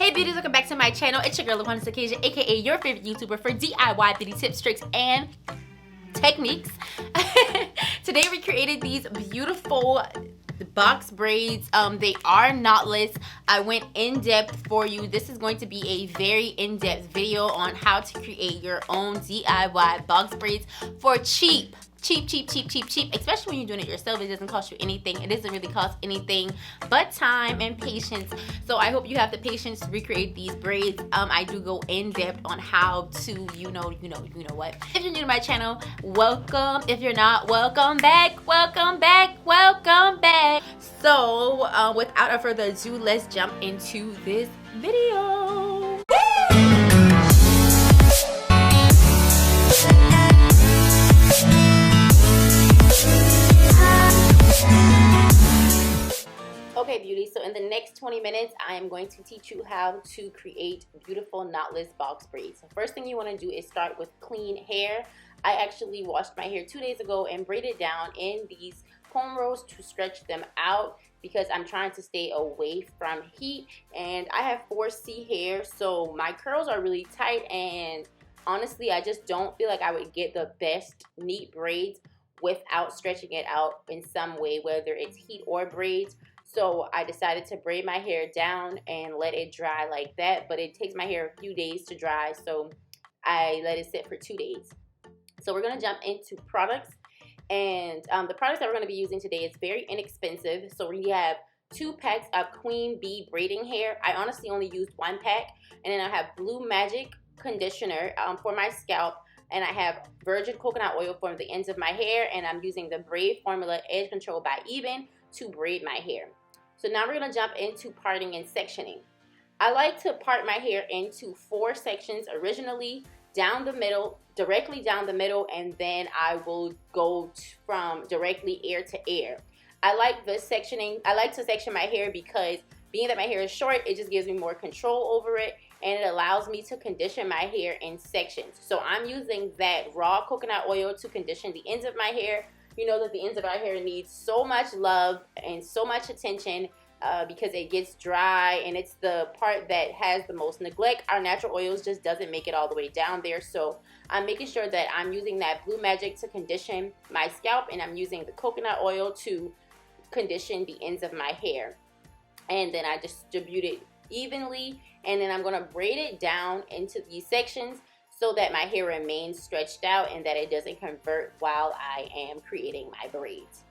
Hey beauties, welcome back to my channel. It's your girl Laquinas Tokaijah, aka your favorite YouTuber for DIY beauty tips, tricks, and techniques. Today we created these beautiful box braids. They are knotless. I went in depth for you. This is going to be a very in-depth video on how to create your own DIY box braids for cheap, especially when you're doing it yourself. It doesn't cost you anything. It doesn't really cost anything but time and patience. So I hope you have the patience to recreate these braids. I do go in depth on how to, you know what. If you're new to my channel, welcome. If you're not, welcome back. So without further ado, let's jump into this video. Okay beauty, so in the next 20 minutes I am going to teach you how to create beautiful knotless box braids. So first thing you want to do is start with clean hair. I actually washed my hair 2 days ago and braided down in these comb rolls to stretch them out because I'm trying to stay away from heat, and I have 4C hair, so my curls are really tight, and honestly I just don't feel like I would get the best neat braids without stretching it out in some way, whether it's heat or braids. So I decided to braid my hair down and let it dry like that, but it takes my hair a few days to dry, so I let it sit for 2 days. So we're gonna jump into products, and the products that we're gonna be using today is very inexpensive. So we have 2 packs of Queen Bee braiding hair. I honestly only used 1 pack, and then I have Blue Magic conditioner for my scalp, and I have virgin coconut oil for the ends of my hair, and I'm using the Braid Formula Edge Control by Even to braid my hair. So now we're gonna jump into parting and sectioning. I like to part my hair into 4 sections originally, down the middle, directly down the middle, and then I will go from directly ear to ear. I like this sectioning. I like to section my hair because being that my hair is short, it just gives me more control over it, and it allows me to condition my hair in sections. So I'm using that raw coconut oil to condition the ends of my hair. You know that the ends of our hair need so much love and so much attention because it gets dry, and it's the part that has the most neglect. Our natural oils just doesn't make it all the way down there. So I'm making sure that I'm using that Blue Magic to condition my scalp, and I'm using the coconut oil to condition the ends of my hair. And then I distribute it evenly, and then I'm going to braid it down into these sections so that my hair remains stretched out and that it doesn't convert while I am creating my braids.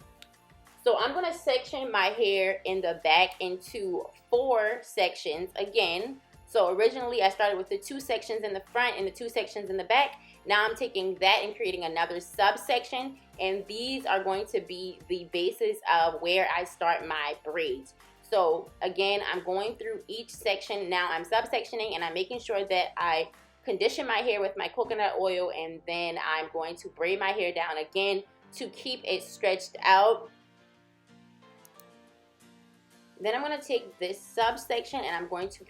So I'm going to section my hair in the back into 4 sections again. So originally I started with the 2 sections in the front and the 2 sections in the back. Now I'm taking that and creating another subsection, and these are going to be the basis of where I start my braids. So again, I'm going through each section. Now I'm subsectioning, and I'm making sure that I condition my hair with my coconut oil, and then I'm going to braid my hair down again to keep it stretched out. Then I'm going to take this subsection and I'm going to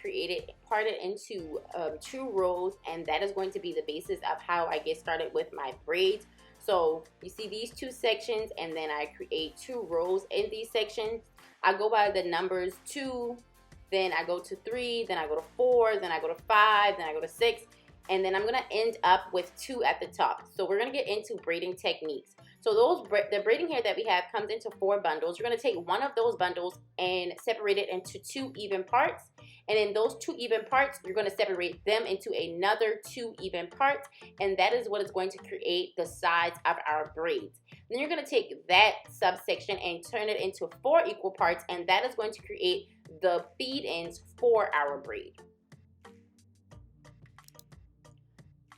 part it into 2 rows, and that is going to be the basis of how I get started with my braids. So you see these 2 sections, and then I create 2 rows in these sections. I go by the numbers 2, then I go to 3, then I go to 4, then I go to 5, then I go to 6, and then I'm going to end up with 2 at the top. So we're going to get into braiding techniques. So the braiding hair that we have comes into 4 bundles. You're going to take one of those bundles and separate it into 2 even parts. And in those 2 even parts, you're going to separate them into another 2 even parts. And that is what is going to create the sides of our braids. Then you're going to take that subsection and turn it into 4 equal parts. And that is going to create the feed ends for our braid.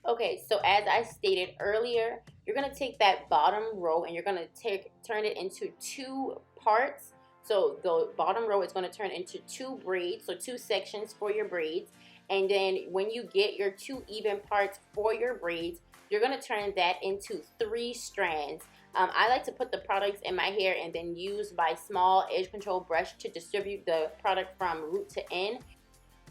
Okay, so as I stated earlier, you're going to take that bottom row and you're going to turn it into 2 parts. So the bottom row is going to turn into 2 braids, so 2 sections for your braids. And then when you get your 2 even parts for your braids, you're going to turn that into 3 strands. I like to put the products in my hair and then use my small edge control brush to distribute the product from root to end.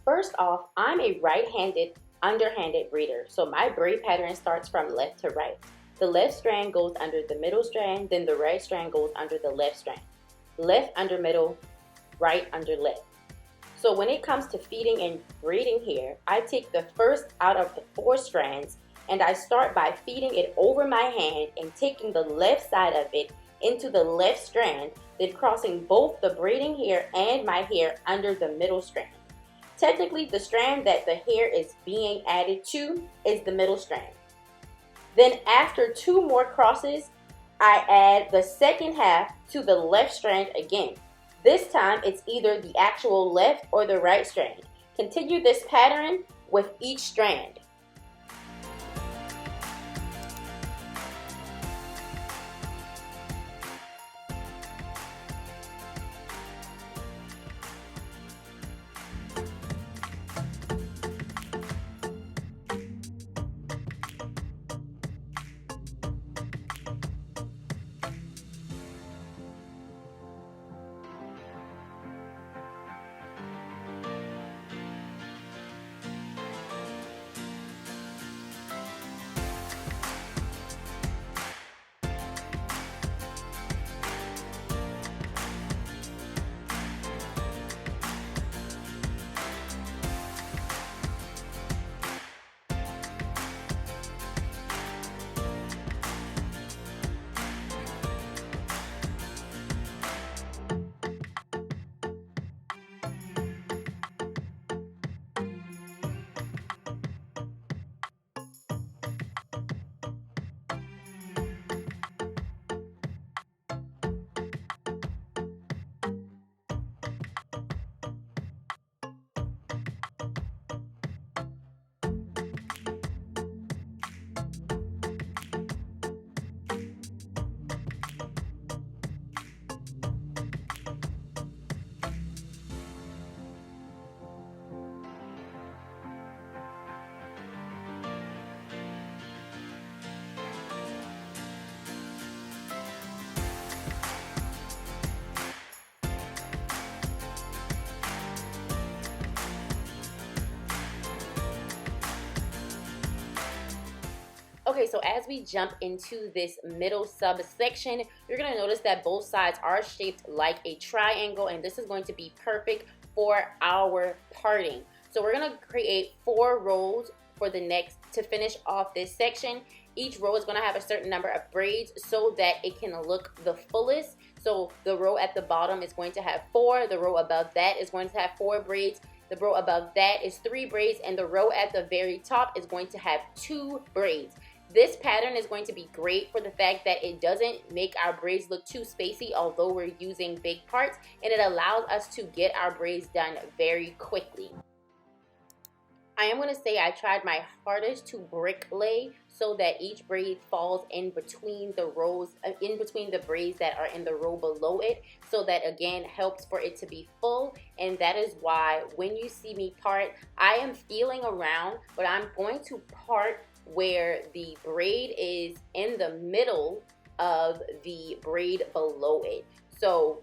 First off, I'm a right-handed underhanded braider, so my braid pattern starts from left to right. The left strand goes under the middle strand, then the right strand goes under the left strand. Left under middle, right under left. So when it comes to feeding and braiding hair, I take the first out of the 4 strands and I start by feeding it over my hand and taking the left side of it into the left strand, then crossing both the braiding hair and my hair under the middle strand. Technically, the strand that the hair is being added to is the middle strand. Then after 2 more crosses, I add the second half to the left strand again. This time it's either the actual left or the right strand. Continue this pattern with each strand. Okay, so as we jump into this middle subsection, you're going to notice that both sides are shaped like a triangle, and this is going to be perfect for our parting. So we're going to create 4 rows for the next, to finish off this section. Each row is going to have a certain number of braids so that it can look the fullest. So the row at the bottom is going to have 4, the row above that is going to have 4 braids, the row above that is 3 braids, and the row at the very top is going to have 2 braids. This pattern is going to be great for the fact that it doesn't make our braids look too spacey, although we're using big parts, and it allows us to get our braids done very quickly. I am going to say I tried my hardest to brick lay so that each braid falls in between the rows, in between the braids that are in the row below it, so that again helps for it to be full. And that is why when you see me part, I am feeling around, but I'm going to part where the braid is in the middle of the braid below it. So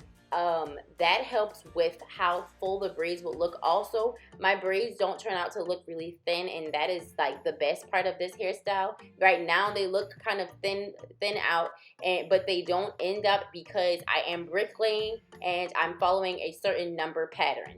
that helps with how full the braids will look. Also, my braids don't turn out to look really thin, and that is like the best part of this hairstyle. Right now they look kind of thin out, but they don't end up because I am bricklaying and I'm following a certain number pattern.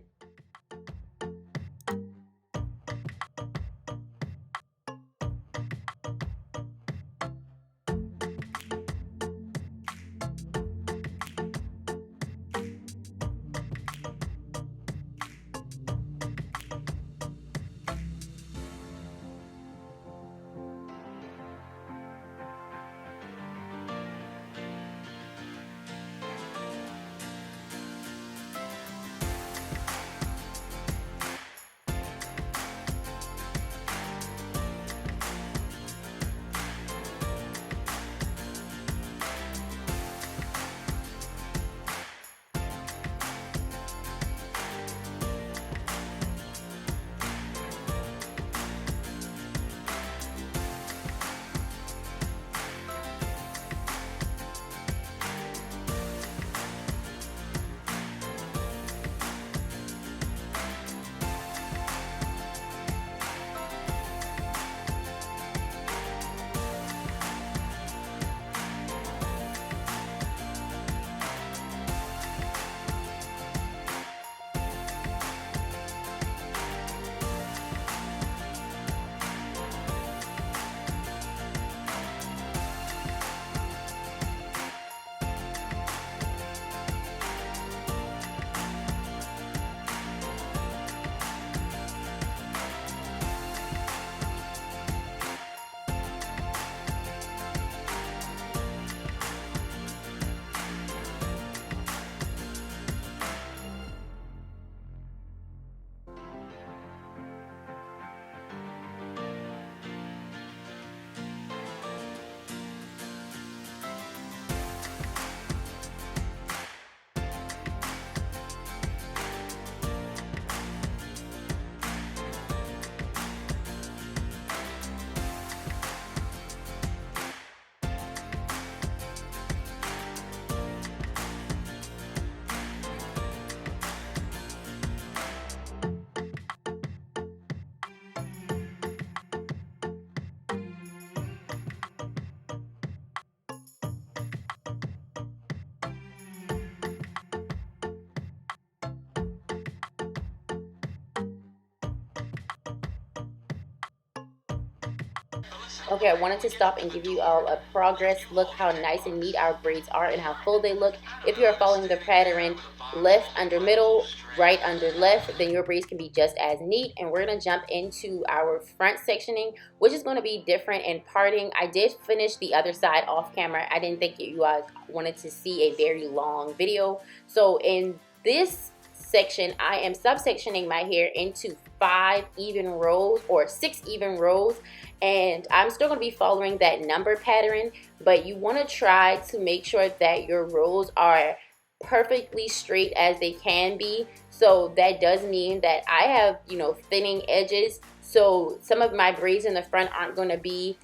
Okay, I wanted to stop and give you all a progress look how nice and neat our braids are and how full they look. If you are following the pattern left under middle, right under left, then your braids can be just as neat. And we're going to jump into our front sectioning, which is going to be different in parting. I did finish the other side off camera. I didn't think you guys wanted to see a very long video. So in this section, I am subsectioning my hair into 5 even rows or 6 even rows, and I'm still going to be following that number pattern, but you want to try to make sure that your rows are perfectly straight as they can be. So that does mean that I have, you know, thinning edges, so some of my braids in the front aren't going to be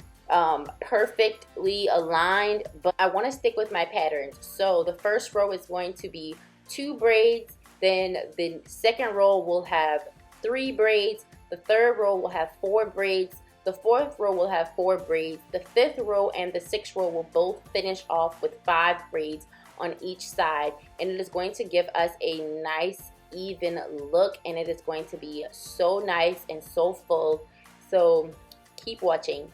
perfectly aligned, but I want to stick with my patterns. So the first row is going to be 2 braids, then the second row will have 3 braids, the third row will have 4 braids, the fourth row will have 4 braids, the fifth row and the sixth row will both finish off with 5 braids on each side, and it is going to give us a nice even look, and it is going to be so nice and so full. So keep watching.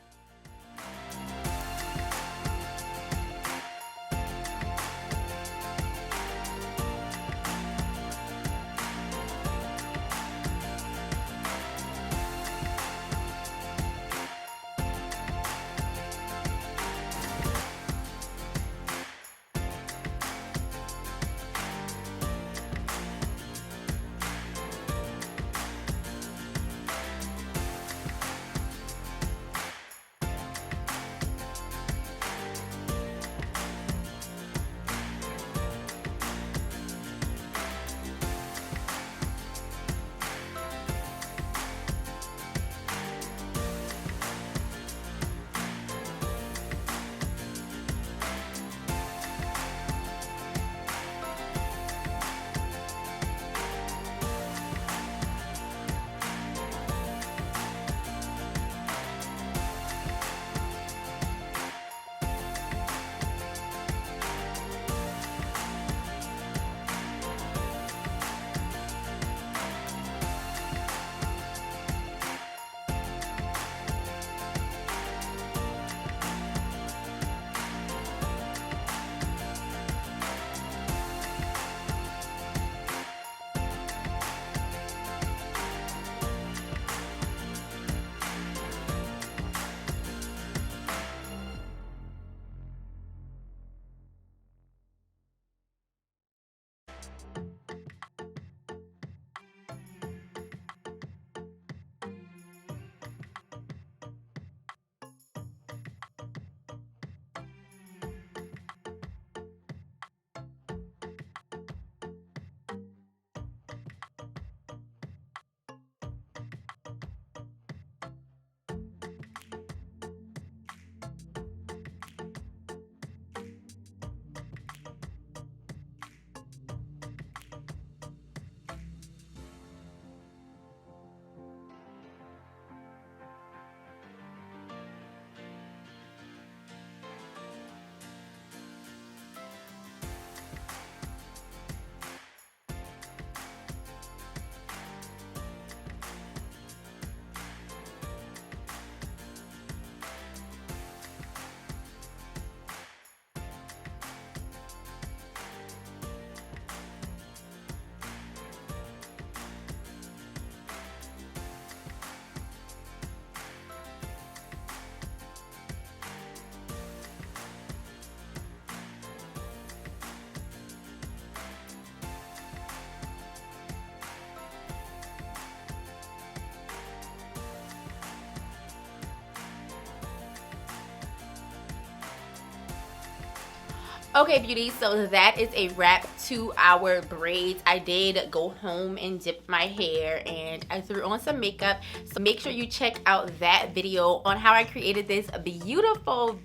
Okay, beauty, so that is a wrap to our braids. I did go home and dip my hair and I threw on some makeup, so make sure you check out that video on how I created this beautiful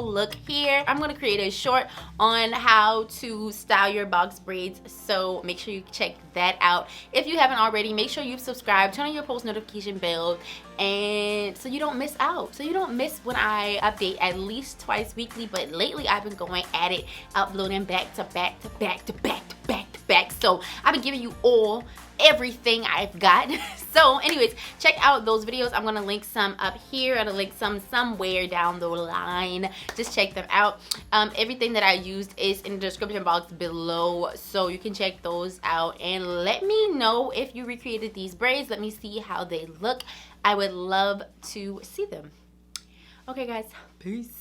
look here. I'm going to create a short on how to style your box braids, so make sure you check that out. If you haven't already, make sure you've subscribed, turn on your post notification bell, and so you don't miss out, so you don't miss when I update at least twice weekly. But lately I've been going at it, uploading back to back to back to back to back to back expect. So I've been giving you everything I've got. So anyways, check out those videos. I'm gonna link some up here. I'm gonna link some somewhere down the line. Just check them out. Everything that I used is in the description box below, so you can check those out and let me know if you recreated these braids. Let me see how they look. I would love to see them. Okay guys, peace.